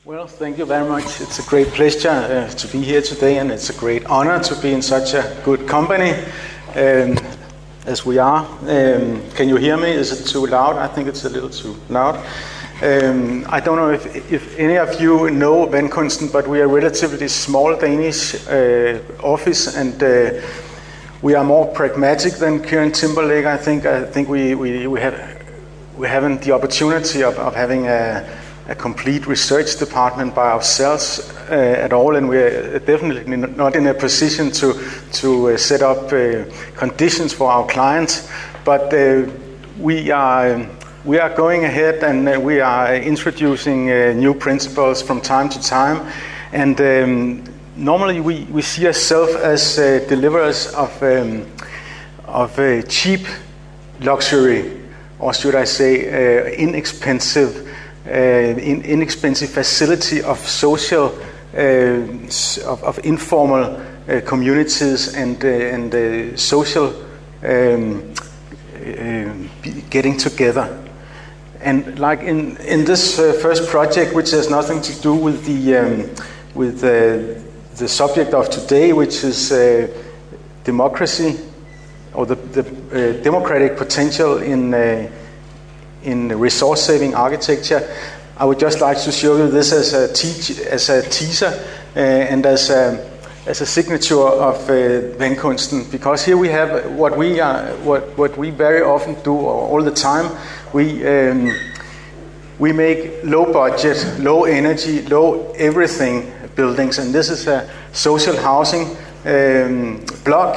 Well, thank you very much. It's a great pleasure to be here today, and it's a great honor to be in such a good company as we are. Can you hear me? Is it too loud? I think it's a little too loud. I don't know if any of you know Vandkunsten, but we are a relatively small Danish office, and we are more pragmatic than Kieran Timberlake. I think we haven't the opportunity of having a complete research department by ourselves at all, and we're definitely not in a position to set up conditions for our clients. But we are going ahead, and we are introducing new principles from time to time. And normally we see ourselves as deliverers of cheap luxury, or should I say inexpensive facility of social, of informal communities and social getting together. And like in this first project, which has nothing to do with the subject of today, which is democracy, or the democratic potential in resource-saving architecture, I would just like to show you this as a teaser and as a signature of Vandkunsten, because here we have what we very often do all the time. We make low budget, low energy, low everything buildings, and this is a social housing block.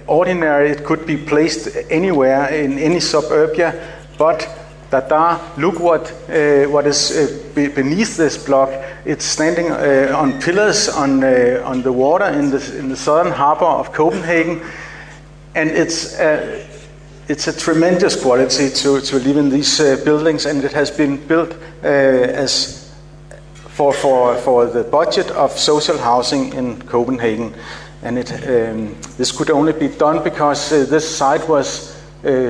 Ordinary, it could be placed anywhere in any suburbia, but look what is beneath this block. It's standing on pillars on the water in the southern harbor of Copenhagen, and it's a tremendous quality to live in these buildings, and it has been built as for the budget of social housing in Copenhagen, and this could only be done because this site was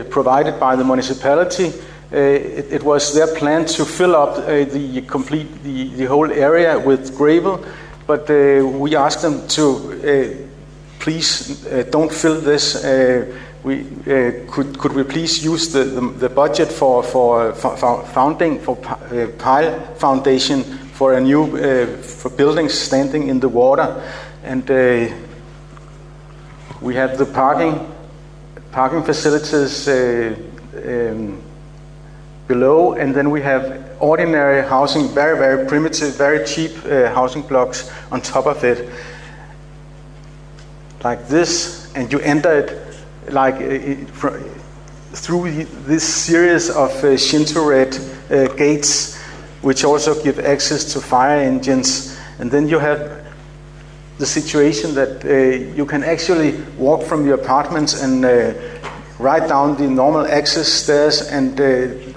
provided by the municipality. It was their plan to fill up the whole area with gravel, but we asked them to please don't fill this. Could we please use the budget for pile foundation for a new for buildings standing in the water, and we have the parking facilities below, and then we have ordinary housing, very, very primitive, very cheap housing blocks on top of it, like this, and you enter it like through this series of Shinto red gates, which also give access to fire engines, and then you have the situation that you can actually walk from your apartments and ride down the normal access stairs and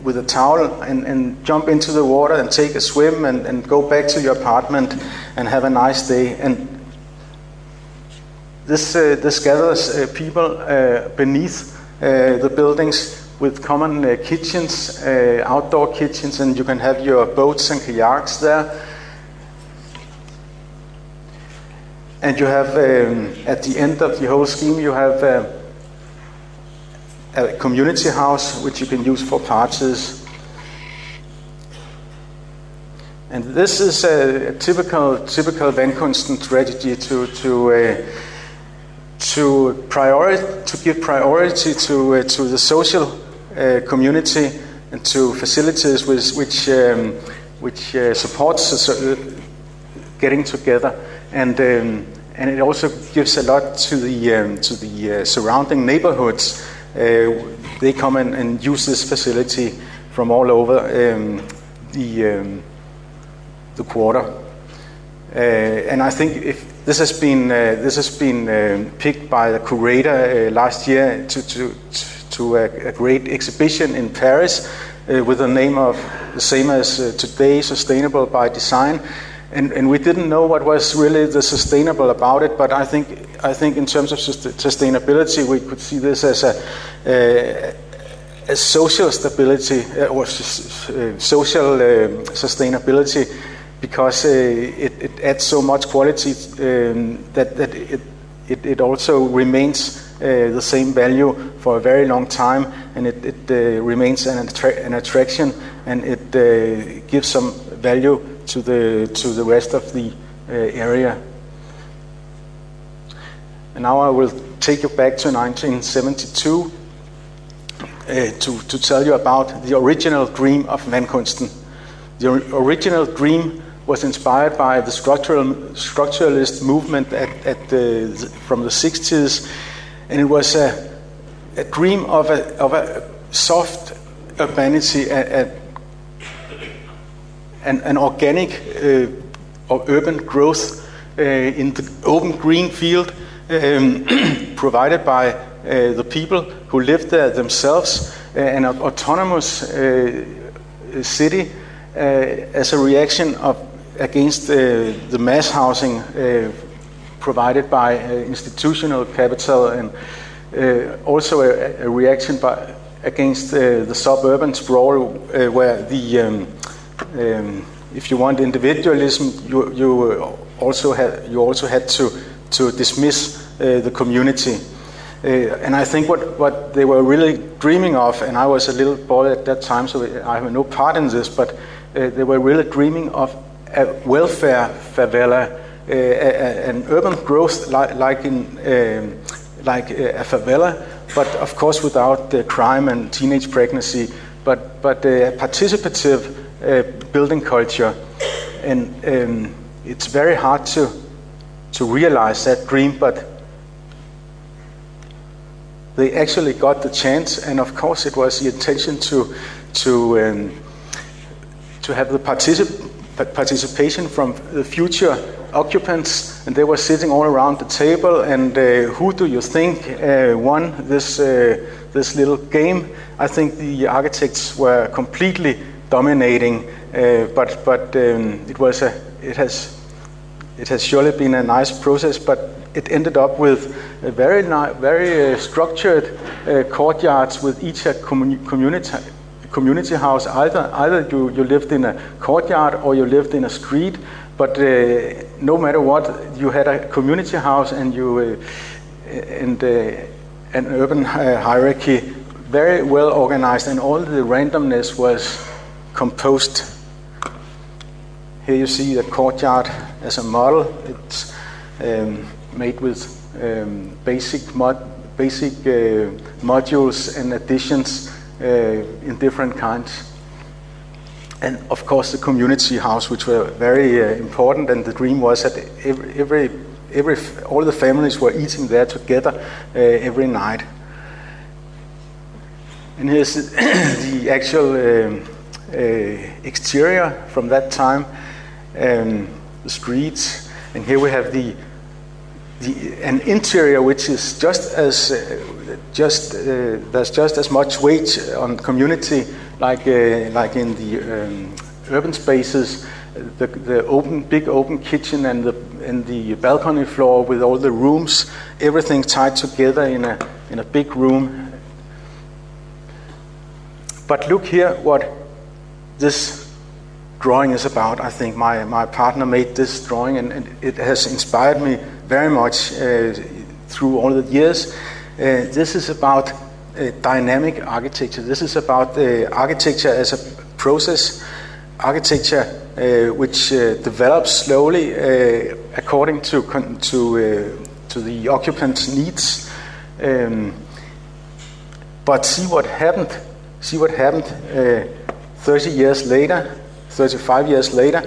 with a towel and jump into the water and take a swim and go back to your apartment and have a nice day. And this gathers people beneath the buildings with common kitchens, outdoor kitchens, and you can have your boats and kayaks there. And you have, at the end of the whole scheme, you have a community house which you can use for parties. And this is a typical Vandkunsten strategy to give priority to the social community and to facilities which supports getting together. And it also gives a lot to the surrounding neighborhoods. They come and use this facility from all over the quarter. And I think if this has been picked by the curator last year to a great exhibition in Paris with the name of the same as today, Sustainable by Design. And we didn't know what was really the sustainable about it, but I think in terms of sustainability, we could see this as a social stability or social sustainability because it adds so much quality that it also remains the same value for a very long time, and it remains an attraction, and it gives some value to the rest of the area. And now I will take you back to 1972 to tell you about the original dream of Vandkunsten. The original dream was inspired by the structuralist movement from the 60s, and it was a dream of a soft urbanity, an organic or urban growth in the open green field provided by the people who lived there themselves, an autonomous city as a reaction against the mass housing provided by institutional capital, and also a reaction against the suburban sprawl, where if you want individualism, you also had to dismiss the community. And I think what they were really dreaming of, and I was a little boy at that time, so I have no part in this, but they were really dreaming of a welfare favela, an urban growth like a favela, but of course without crime and teenage pregnancy, but a participative building culture. And it's very hard to realize that dream, but they actually got the chance, and of course it was the intention to have the participation from the future occupants, and they were sitting all around the table, and who do you think won this little game? I think the architects were completely dominating, but it has surely been a nice process, but it ended up with a very structured courtyards with each a community house. Either you lived in a courtyard or you lived in a street, but no matter what, you had a community house, and an urban hierarchy, very well organized, and all the randomness was composed. Here you see the courtyard as a model. It's made with basic modules and additions in different kinds. And of course the community house, which were very important, and the dream was that all the families were eating there together every night. And here's the actual exterior from that time, the streets, and here we have an interior which is there's just as much weight on community like in the urban spaces. The big open kitchen and the balcony floor with all the rooms, everything tied together in a big room. But look here what this drawing is about. I think my partner made this drawing, and it has inspired me very much through all the years. This is about dynamic architecture. This is about architecture as a process, architecture which develops slowly according to the occupant's needs. But see what happened 30 years later, 35 years later.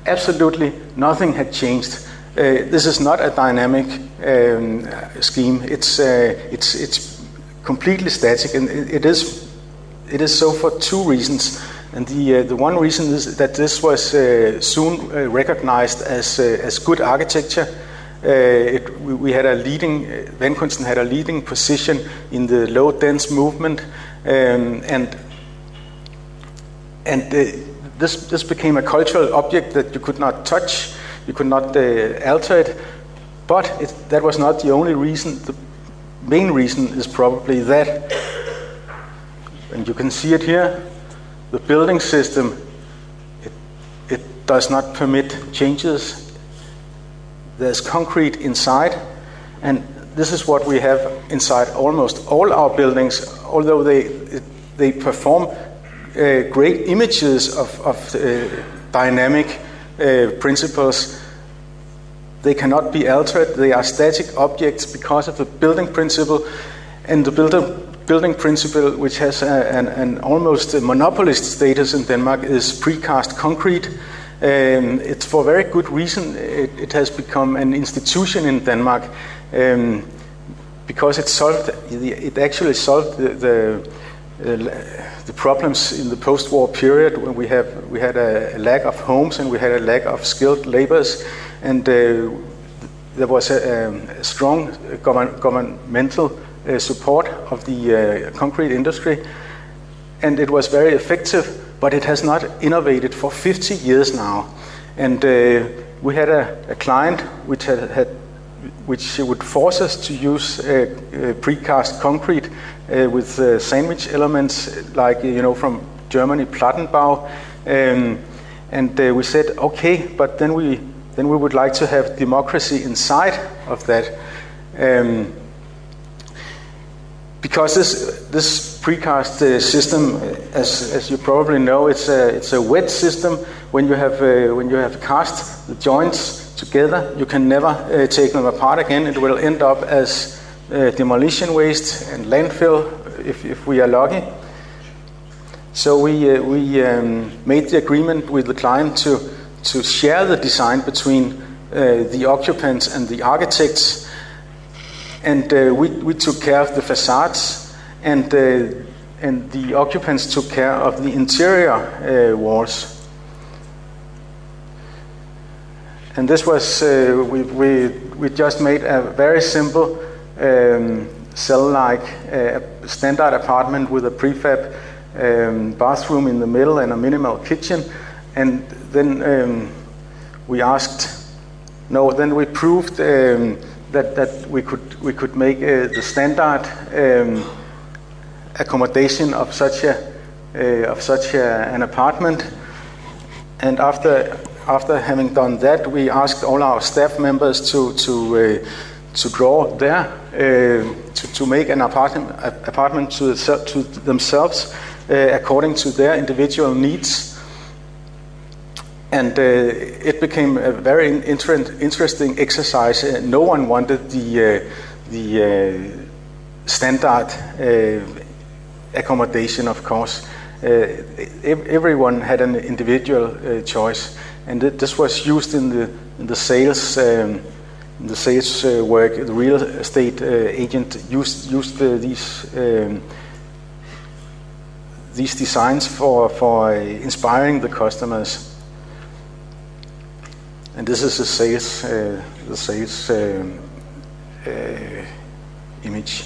Absolutely nothing had changed. This is not a dynamic scheme. It's completely static, and it is so for two reasons. And the one reason is that this was soon recognized as good architecture. Vandkunsten had a leading position in the low dense movement, and this became a cultural object that you could not touch, you could not alter it. But that was not the only reason. The main reason is probably that, and you can see it here, the building system, it does not permit changes. There's concrete inside, and this is what we have inside almost all our buildings, although they perform great images of dynamic principles. They cannot be altered. They are static objects because of the building principle, and the building principle, which has an almost monopolist status in Denmark, is precast concrete. It's for very good reason. It has become an institution in Denmark because it actually solved the problems in the post-war period when we had a lack of homes and we had a lack of skilled laborers, and there was a strong governmental support of the concrete industry, and it was very effective, but it has not innovated for 50 years now. And we had a client which would force us to use precast concrete with sandwich elements, like from Germany, Plattenbau, and we said okay, but then we would like to have democracy inside of that. Because this precast system, as you probably know, it's a wet system. When you have cast the joints together, you can never take them apart again. It will end up as demolition waste and landfill if we are lucky. So we made the agreement with the client to share the design between the occupants and the architects. And we took care of the facades, and the occupants took care of the interior walls. And this was we just made a very simple cell-like standard apartment with a prefab bathroom in the middle and a minimal kitchen. And then we proved that we could make the standard accommodation of such an apartment. And after having done that, we asked all our staff members to draw to make an apartment to themselves according to their individual needs. And it became a very interesting exercise. No one wanted the standard accommodation, of course. Everyone had an individual choice, and this was used in the sales work. The real estate agent used these designs for inspiring the customers. And this is the sales image.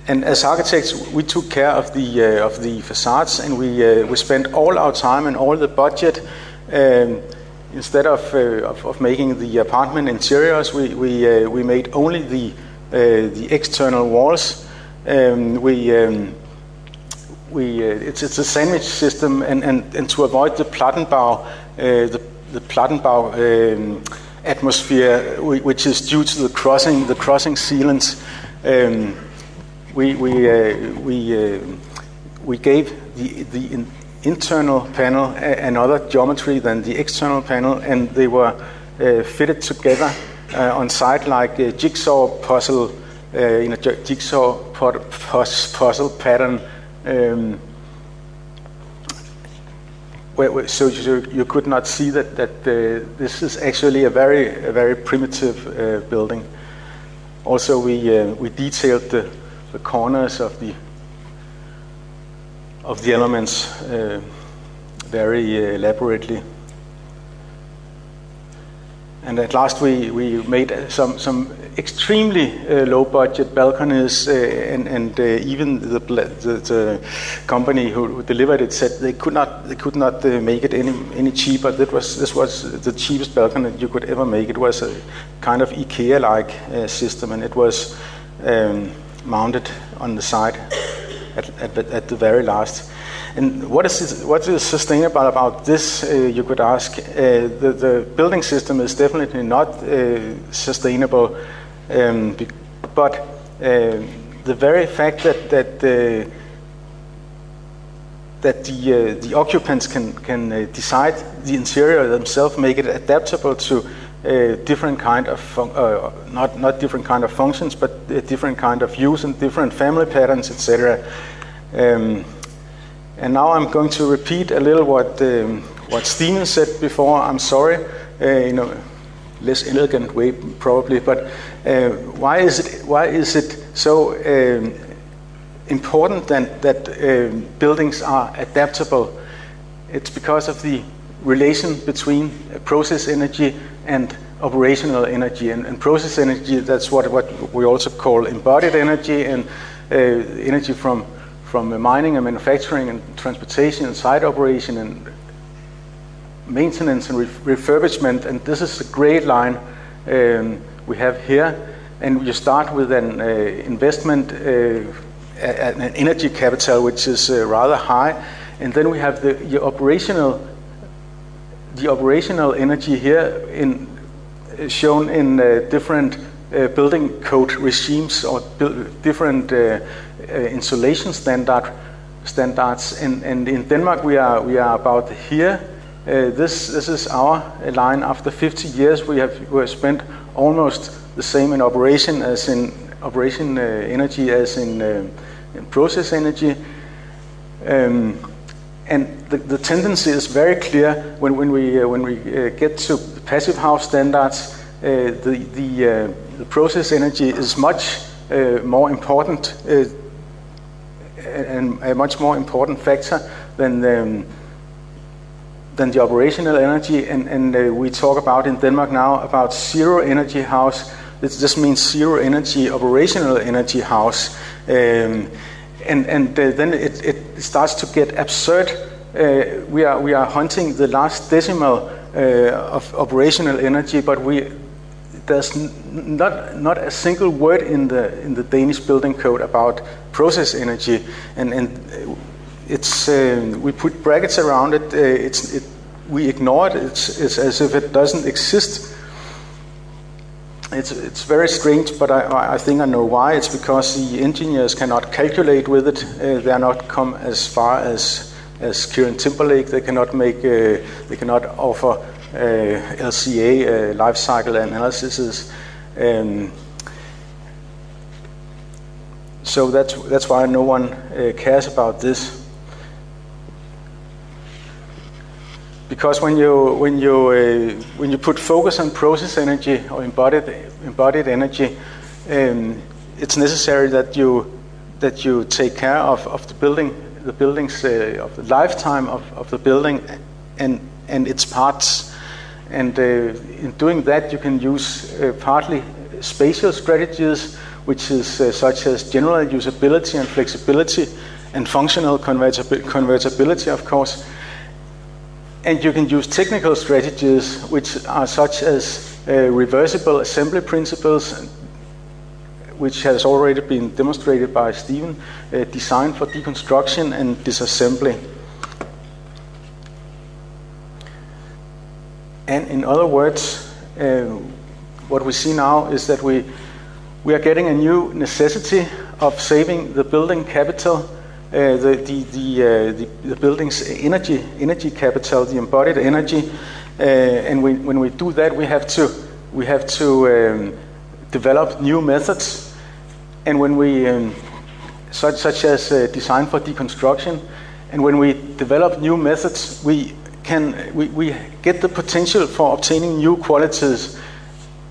And as architects, we took care of the facades, and we spent all our time and all the budget. Instead of making the apartment interiors, we made only the external walls. It's a sandwich system, and to avoid the Plattenbau, the Plattenbau atmosphere, which is due to the crossing sealants, we gave the internal panel another geometry than the external panel, and they were fitted together on site like a jigsaw puzzle in a jigsaw puzzle pattern. So you could not see that this is actually a very primitive building. Also, we detailed the corners of the elements very elaborately. And at last we made some extremely low-budget balconies, and even the company who delivered it said they could not make it any cheaper. This was the cheapest balcony you could ever make. It was a kind of IKEA-like system, and it was mounted on the side at the very last. And what is sustainable about this, you could ask. The building system is definitely not sustainable, but the very fact that the occupants can decide the interior themselves, make it adaptable to different kind of not different kind of functions, but different kind of use and different family patterns, etc. And now I'm going to repeat a little what Stephen said before. I'm sorry, in a less elegant way probably, but why is it so important that buildings are adaptable? It's because of the relation between process energy and operational energy. And process energy, that's what we also call embodied energy, and energy from mining and manufacturing and transportation and site operation and maintenance and refurbishment. And this is the gray line we have here. And you start with an investment, an energy capital, which is rather high. And then we have the operational energy here shown in different building code regimes or different insulation standards. And in Denmark we are about here. This is our line. After 50 years we have spent almost the same in operation as in operation energy as in process energy. And the tendency is very clear when we get to passive house standards. The process energy is much more important and a much more important factor than the operational energy. And we talk about in Denmark now about zero energy house. This means zero energy operational energy house. And then it starts to get absurd. We are hunting the last decimal of operational energy, but there's not a single word in the Danish building code about process energy, and it's we put brackets around it. We ignore it. It's as if it doesn't exist. It's very strange, but I think I know why. It's because the engineers cannot calculate with it. They are not come as far as Kieran Timberlake. They cannot make. They cannot offer LCA life cycle analysis. So that's why no one cares about this. Because when you put focus on process energy or embodied energy, it's necessary that you take care of the buildings of the lifetime of the building and its parts. And in doing that, you can use partly spatial strategies, which is such as general usability and flexibility, and functional convertibility, of course. And you can use technical strategies, which are such as reversible assembly principles, which has already been demonstrated by Stephen, design for deconstruction and disassembly. And in other words, what we see now is that we are getting a new necessity of saving the building capital, the building's energy capital, the embodied energy, and when we do that, we have to develop new methods, and when we such as design for deconstruction, and when we develop new methods, we get the potential for obtaining new qualities,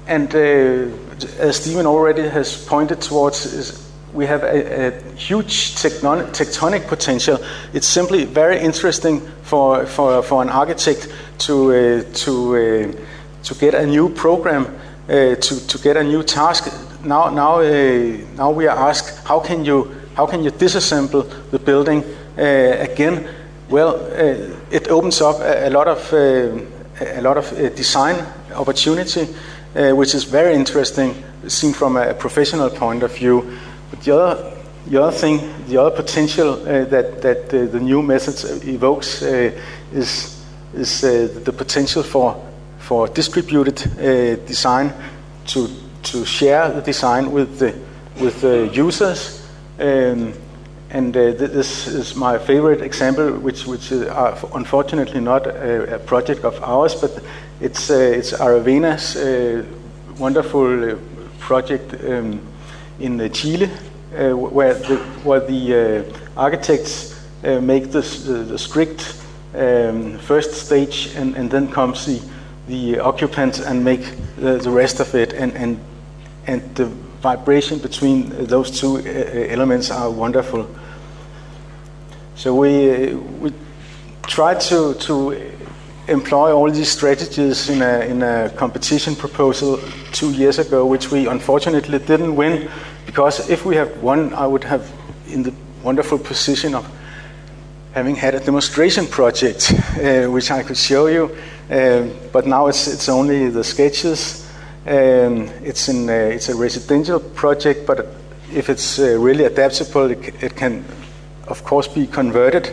and as Stephen already has pointed towards, we have a huge tectonic potential. It's simply very interesting for an architect to get a new program, to get a new task. Now we are asked, how can you disassemble the building again? Well, it opens up a lot of design opportunity, which is very interesting seen from a professional point of view. But the other potential that the new methods evokes is the potential for distributed design, to share the design with the users. This is my favorite example, which is unfortunately not a project of ours, but it's Aravena's wonderful project in Chile, where the architects make the strict first stage, and then comes the occupants and make the rest of it, and the vibration between those two elements are wonderful. So we tried to employ all these strategies in a competition proposal 2 years ago, which we unfortunately didn't win, because if we had won, I would have in the wonderful position of having had a demonstration project, which I could show you. But now it's only the sketches. It's a residential project, but if it's really adaptable, it can of course be converted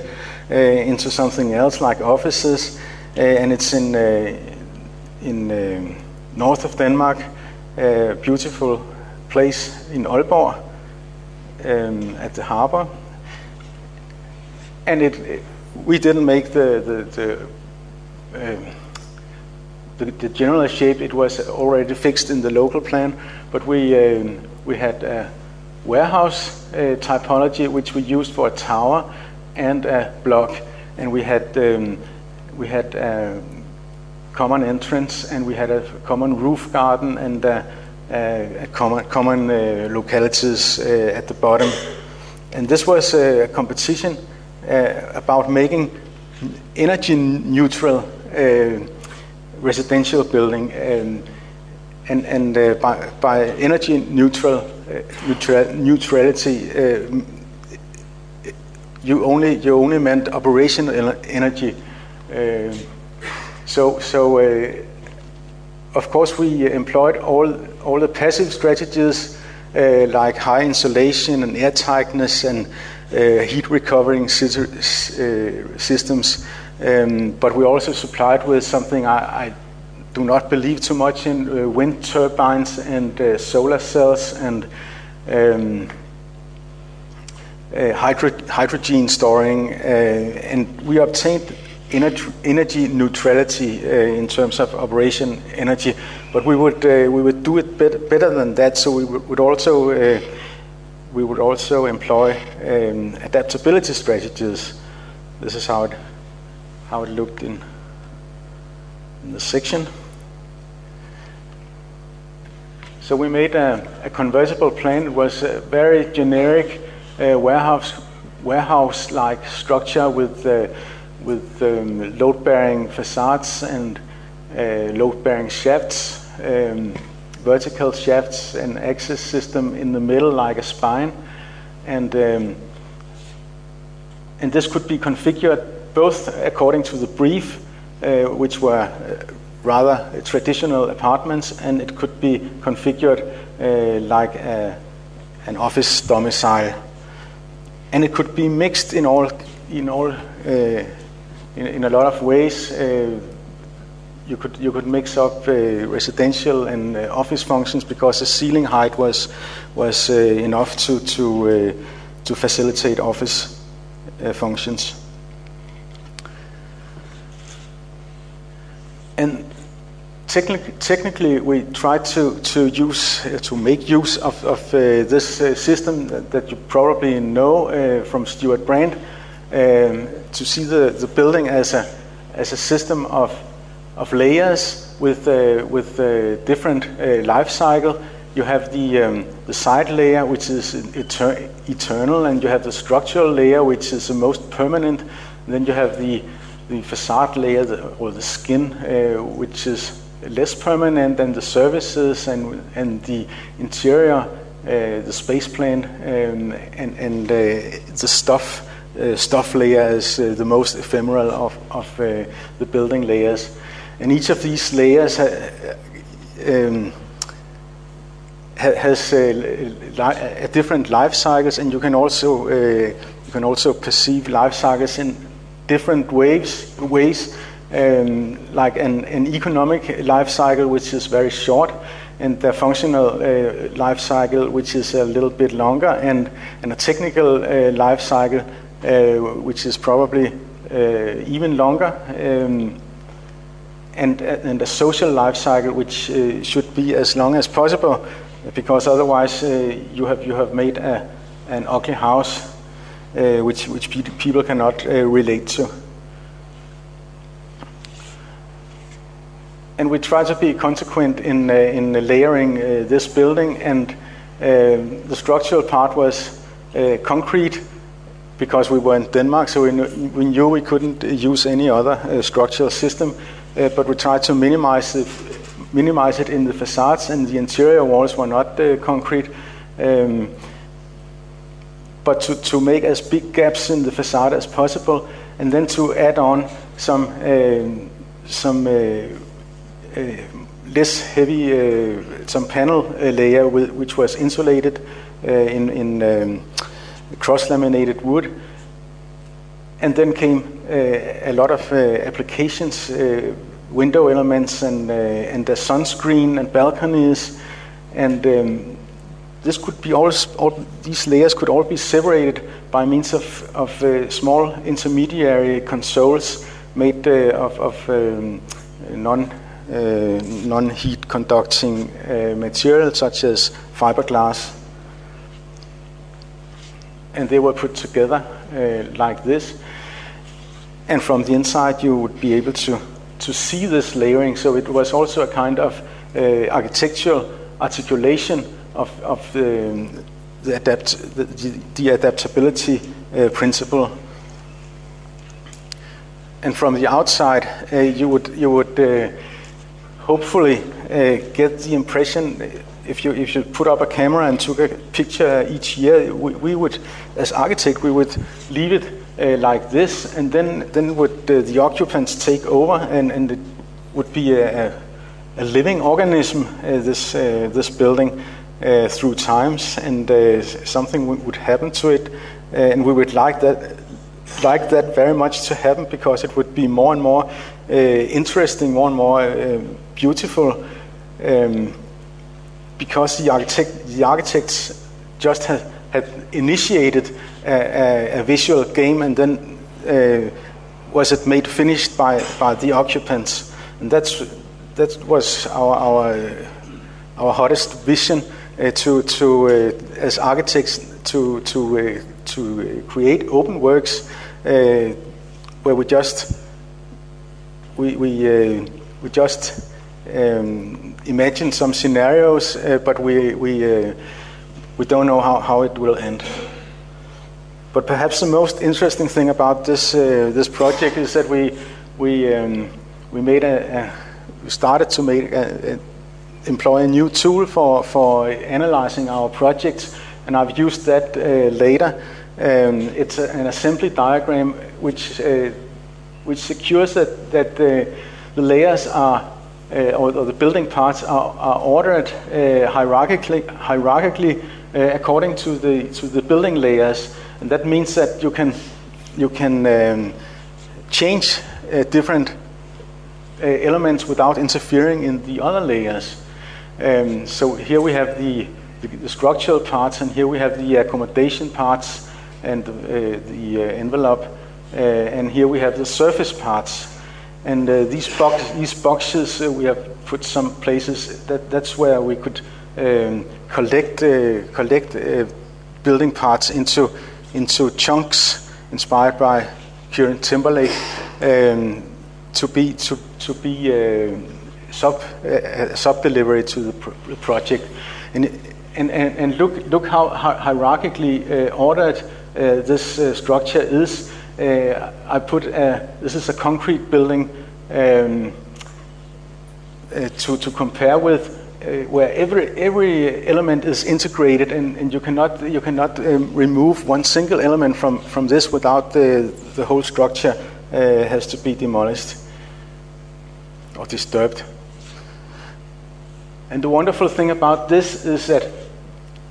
into something else like offices. And it's in north of Denmark, a beautiful place in Aalborg, at the harbor. And we didn't make the general shape. It was already fixed in the local plan, but we had a warehouse typology which we used for a tower and a block, and we had a common entrance, and we had a common roof garden, and common localities at the bottom. And this was a competition about making energy neutral residential building, and by energy neutrality, you only meant operational energy. So of course we employed all the passive strategies, like high insulation and air tightness and heat recovering systems, but we also supplied with something I do not believe too much in, wind turbines and solar cells and hydrogen storing, and we obtained energy neutrality in terms of operation energy, but we would do it better than that. So we would also employ adaptability strategies. This is how it looked in the section. So we made a convertible plan. It was a very generic warehouse-like structure with load-bearing facades and load-bearing shafts, vertical shafts, and access system in the middle like a spine, and this could be configured both according to the brief, which were rather traditional apartments, and it could be configured like an office domicile, and it could be mixed in a lot of ways. You could mix up residential and office functions, because the ceiling height was enough to facilitate office functions. And technically, we tried to make use of this system that you probably know from Stewart Brand, to see the building as a system of layers with different life cycle. You have the side layer, which is eternal, and you have the structural layer, which is the most permanent. And then you have the facade layer, or the skin, which is less permanent, and the services and the interior, the space plane, and the stuff layer is the most ephemeral of the building has different life cycles, and you can also perceive life cycles in different ways. Like an economic life cycle, which is very short, and the functional life cycle, which is a little bit longer, and a technical life cycle, which is probably even longer, and a social life cycle, which should be as long as possible, because otherwise you have made an ugly house, which people cannot relate to. And we try to be consequent in layering this building, and the structural part was concrete, because we were in Denmark, so we knew we couldn't use any other structural system, but we tried to minimize it in the facades, and the interior walls were not concrete, but to make as big gaps in the facade as possible, and then to add on some less heavy, some panel layer which was insulated in cross-laminated wood. And then came a lot of applications, window elements, and the sunscreen and balconies, and this could be all these layers could all be separated by means of small intermediary consoles made of non-heat conducting material such as fiberglass, and they were put together like this, and from the inside you would be able to see this layering. So it was also a kind of architectural articulation of the adaptability principle. And from the outside, you would hopefully get the impression, if you put up a camera and took a picture each year, we would, as architect, we would leave it like this, and then would the occupants take over, and it would be a living organism, this building, through times, and something would happen to it, and we would like that very much to happen, because it would be more and more interesting, more and more beautiful, because the architects just had initiated a visual game, and then was it made finished by the occupants, and that was our hottest vision, to as architects to create open works where we just imagine some scenarios, but we don't know how it will end. But perhaps the most interesting thing about this project is that we started to employ a new tool for analyzing our projects, and I've used that later. It's an assembly diagram which secures that the layers are or the building parts are ordered hierarchically according to the building layers, and that means that you can change different elements without interfering in the other layers. So here we have the structural parts, and here we have the accommodation parts and the envelope, and here we have the surface parts. And these boxes we have put some places that's where we could collect building parts into chunks inspired by Current Timberlake, to be sub delivery to the project, and look how hierarchically ordered this structure is. I put this is a concrete building to compare with, where every element is integrated, and you cannot remove one single element from this without the whole structure has to be demolished or disturbed. And the wonderful thing about this is that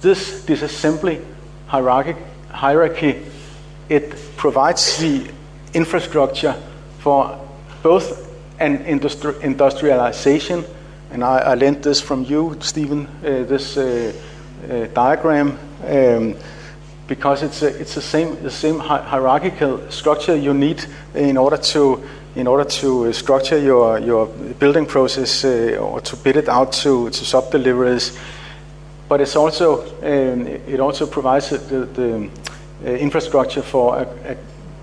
this disassembly hierarchy, it provides the infrastructure for both an industrialization, and I lent this from you, Stephen, this diagram, because it's the same hierarchical structure you need in order to structure your building process or to bid it out to sub-deliverers. But it also provides the infrastructure for a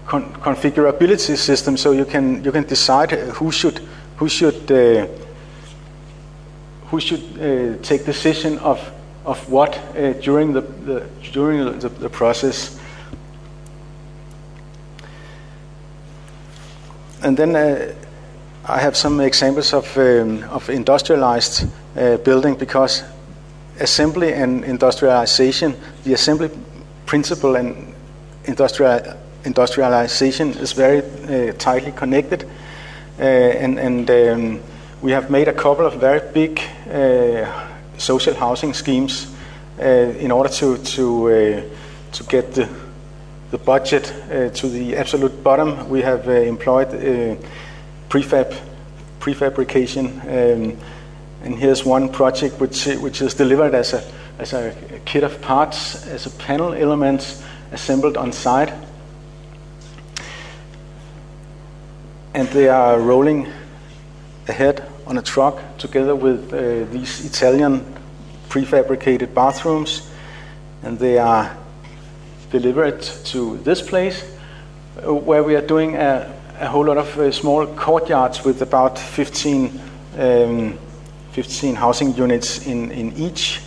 configurability system, so you can decide who should take decision of what during the process. And then I have some examples of industrialized building, because assembly and industrialization, the assembly principle and industrialization is very tightly connected, and we have made a couple of very big social housing schemes in order to get the budget to the absolute bottom. We have employed prefabrication, and here's one project which is delivered as a kit of parts, as a panel elements assembled on site, and they are rolling ahead on a truck together with these Italian prefabricated bathrooms, and they are delivered to this place where we are doing a whole lot of small courtyards with about 15 housing units in each.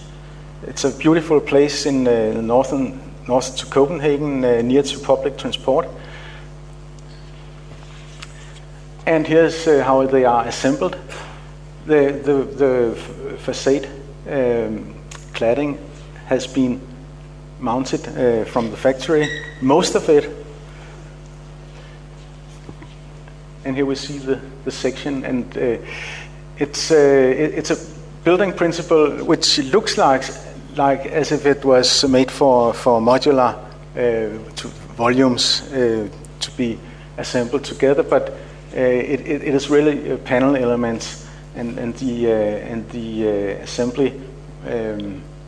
It's a beautiful place in north to Copenhagen, near to public transport. And here's how they are assembled. The facade cladding has been mounted from the factory, most of it. And here we see the section, and it's a building principle which looks like as if it was made for modular volumes to be assembled together, but it is really panel elements, and the assembly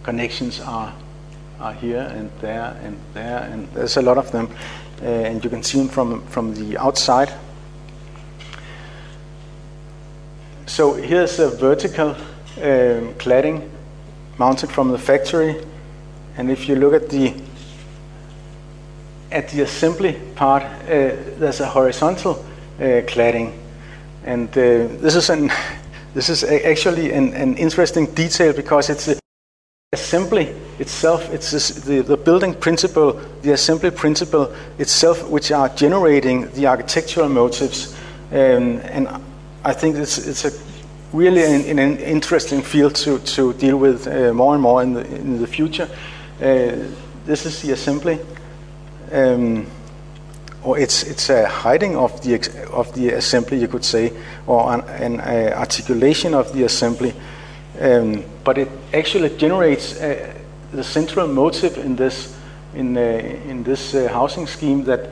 connections are here and there and there, and there's a lot of them, and you can see them from the outside. So here's a vertical cladding mounted from the factory, and if you look at the assembly part, there's a horizontal cladding, and this is actually an interesting detail, because it's the assembly itself, it's the building principle, the assembly principle itself, which are generating the architectural motives, and I think it's a really an interesting field to deal with more and more in the future. This is the assembly, or it's a hiding of the assembly, you could say, or an articulation of the assembly. But it actually generates the central motive in this housing scheme, that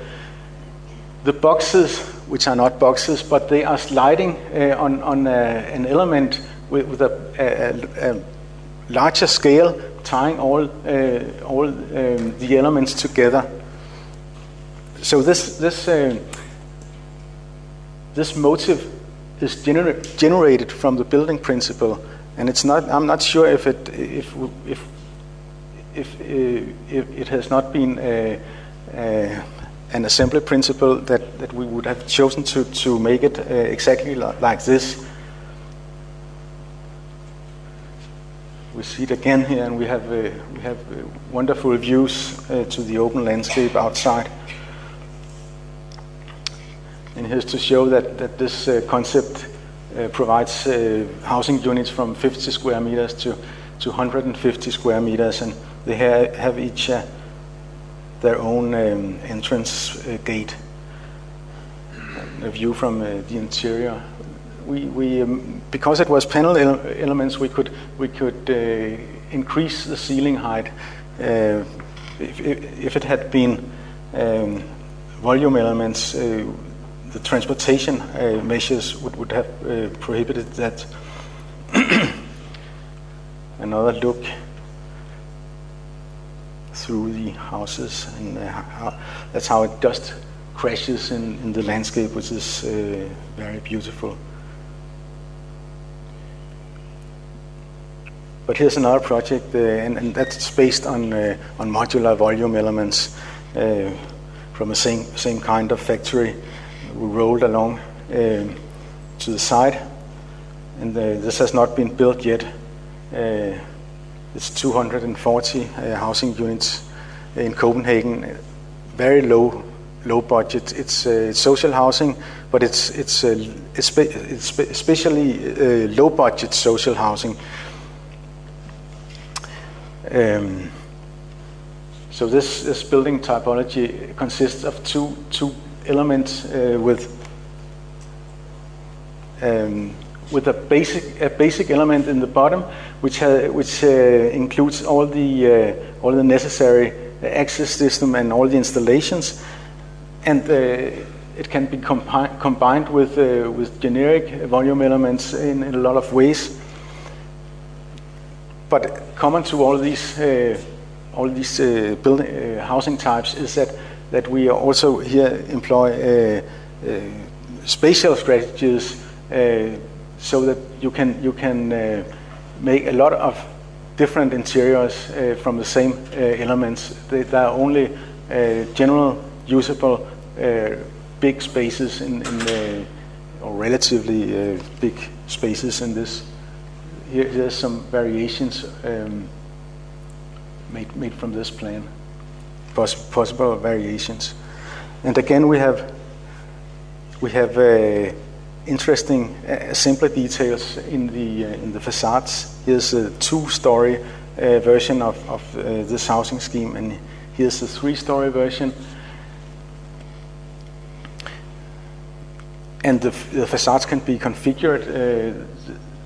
the boxes, which are not boxes, but they are sliding on an element with a larger scale, tying all the elements together. So this motive is generated from the building principle, and it's not. I'm not sure if it has not been an assembly principle that we would have chosen to make it exactly like this. We see it again here, and we have wonderful views to the open landscape outside. And here's to show that this concept provides housing units from 50 square meters to 150 square meters, and they have each their own entrance gate. A view from the interior because it was panel elements, we could increase the ceiling height. If it had been volume elements, the transportation measures would have prohibited that. Another look through the houses, and that's how it just crashes in the landscape, which is very beautiful. But here's another project, and that's based on modular volume elements from the same kind of factory. We rolled along to the side, and this has not been built yet. It's 240 housing units in Copenhagen. Very low budget. It's social housing, but it's especially low budget social housing. So this building typology consists of two elements with a basic element in the bottom, which includes all the necessary access system and all the installations, and it can be combined with generic volume elements in a lot of ways. But common to all these building housing types is that we also here employ spatial strategies, so that you can make a lot of different interiors from the same elements. They are only general usable big spaces or relatively big spaces in this. Here's some variations made from this plan, possible variations. And again, we have interesting assembly details in the facades. Here's a 2-story version of this housing scheme, and here's a 3-story version. And the facades can be configured.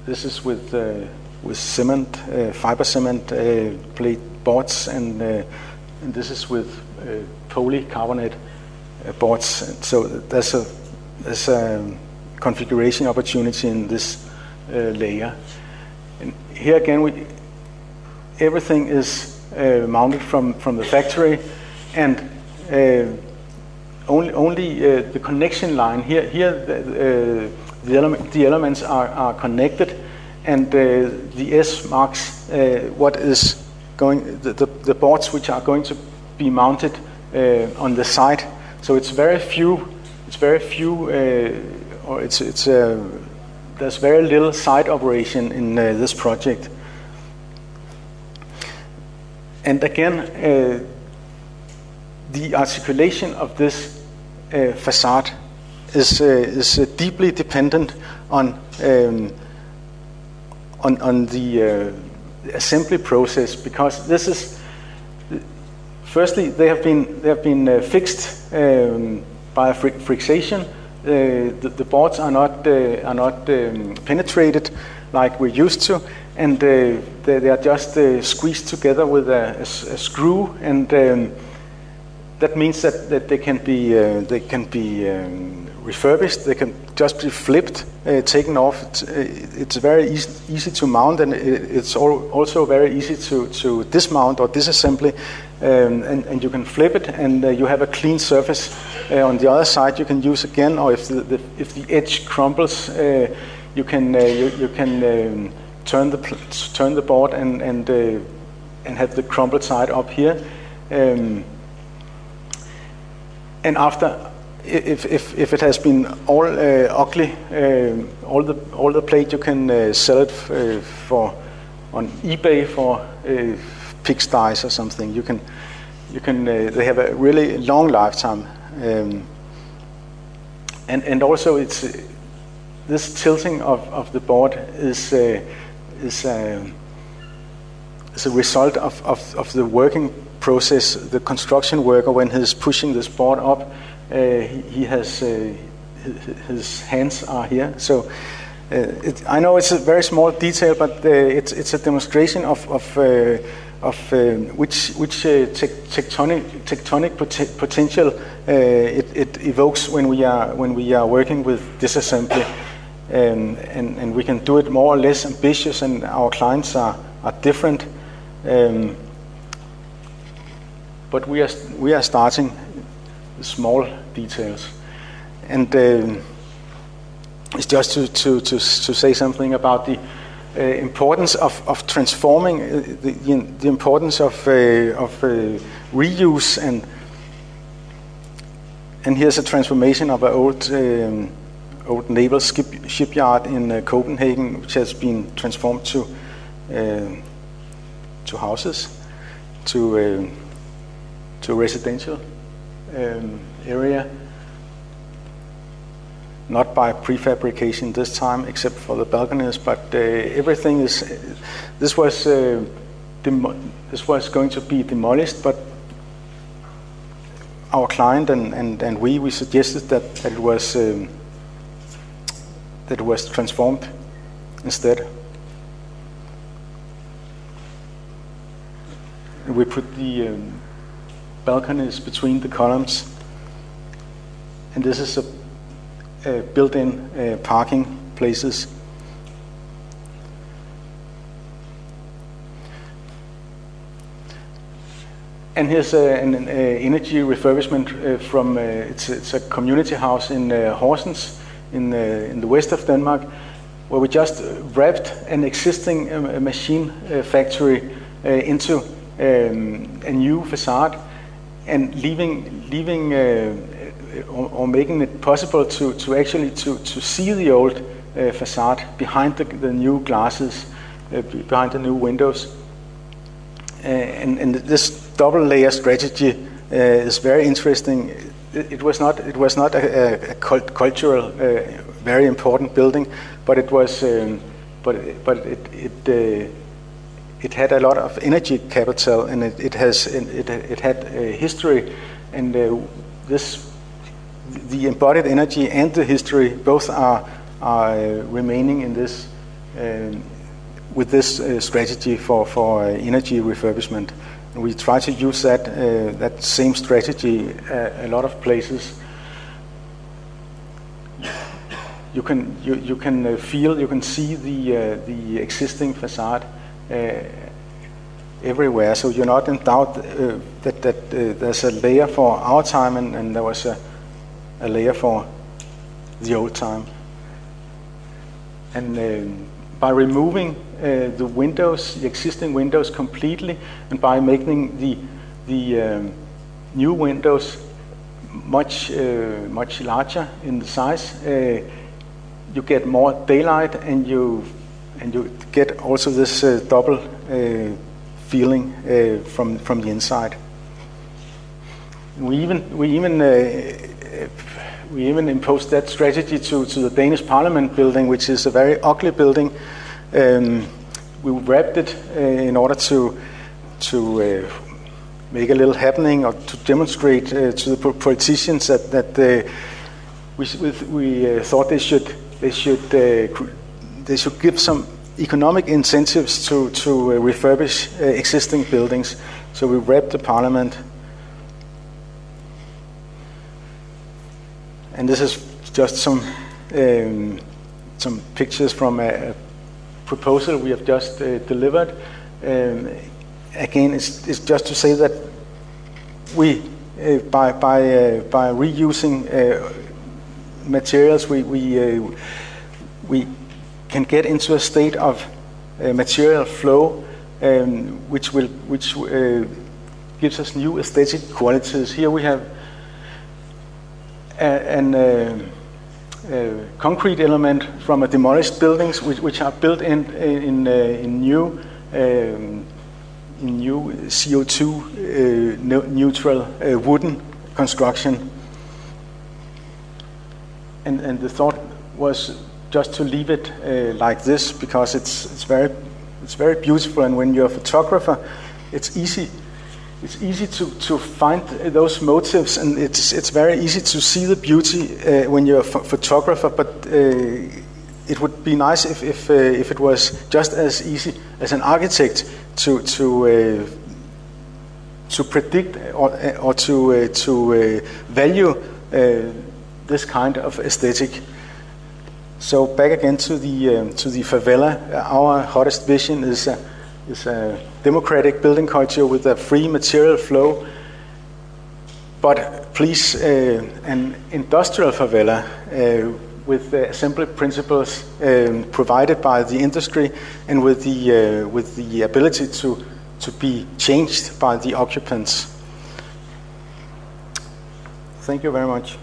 This is with cement, fiber cement plate boards, and this is with polycarbonate boards. So there's a configuration opportunity in this layer. And here again, everything is mounted from the factory, and only the connection line here. The elements are connected, and the S marks what is going the boards which are going to be mounted on the side. So it's very few. There's very little side operation in this project. And again, the articulation of this facade is deeply dependent on the assembly process, because this is firstly they have been fixed by a fixation. The boards are not penetrated like we're used to, and they are just squeezed together with a screw, and that means that they can be refurbished. They can just be flipped, taken off. It's very easy to mount, and it's also very easy to dismount or disassembly, and you can flip it, and you have a clean surface. On the other side, you can use again, or if the edge crumbles, you can turn the board and have the crumpled side up here. And after, if it has been all ugly, all the plate, you can sell it for on eBay for pigsties or something. You can they have a really long lifetime, and also it's this tilting of the board is a result of the working process. The construction worker, when he's pushing this board up, he has his hands are here. So I know it's a very small detail, but it's a demonstration of which tectonic potential it evokes when we are working with disassembly, and we can do it more or less ambitious, and our clients are different. But we are starting with small details, and it's just to say something about the importance of transforming, the importance of reuse, and here's a transformation of an old naval shipyard in Copenhagen, which has been transformed to houses, to residential area, not by prefabrication this time, except for the balconies, but everything is. This was going to be demolished, but our client and we suggested that it was transformed instead. We put the balconies between the columns, and this is a built-in parking places. And here's an energy refurbishment from it's a community house in Horsens in the west of Denmark, where we just wrapped an existing machine factory into a new facade, and leaving or making it possible to actually see the old facade behind the new glasses, behind the new windows, and this double layer strategy is very interesting. It was not a cultural very important building, but it was it had a lot of energy capital, and it had a history, and the embodied energy and the history both are remaining in this with this strategy for energy refurbishment. And we try to use that same strategy a lot of places. You can feel, you can see the existing facade everywhere, so you're not in doubt that there's a layer for our time and there was a layer for the old time. And by removing the windows, the existing windows completely, and by making the new windows much larger in the size, you get more daylight, and you get also this double feeling from the inside. We even imposed that strategy to the Danish Parliament building, which is a very ugly building. We wrapped it in order to make a little happening, or to demonstrate to the politicians that we thought they should give some economic incentives to refurbish existing buildings. So we wrapped the Parliament. And this is just some pictures from a proposal we have just delivered. Again, it's just to say that we, by reusing materials, we can get into a state of material flow, which gives us new aesthetic qualities. Here we have a concrete element from a demolished buildings, which are built in new CO2 neutral wooden construction, and the thought was just to leave it like this, because it's very beautiful, and when you're a photographer, it's easy to find those motives, and it's very easy to see the beauty when you're a photographer, but it would be nice if it was just as easy as an architect to predict or to value this kind of aesthetic. So back again to the favela. Our hottest vision is a democratic building culture with a free material flow. But please, an industrial favela with assembly principles provided by the industry and with the ability to be changed by the occupants. Thank you very much.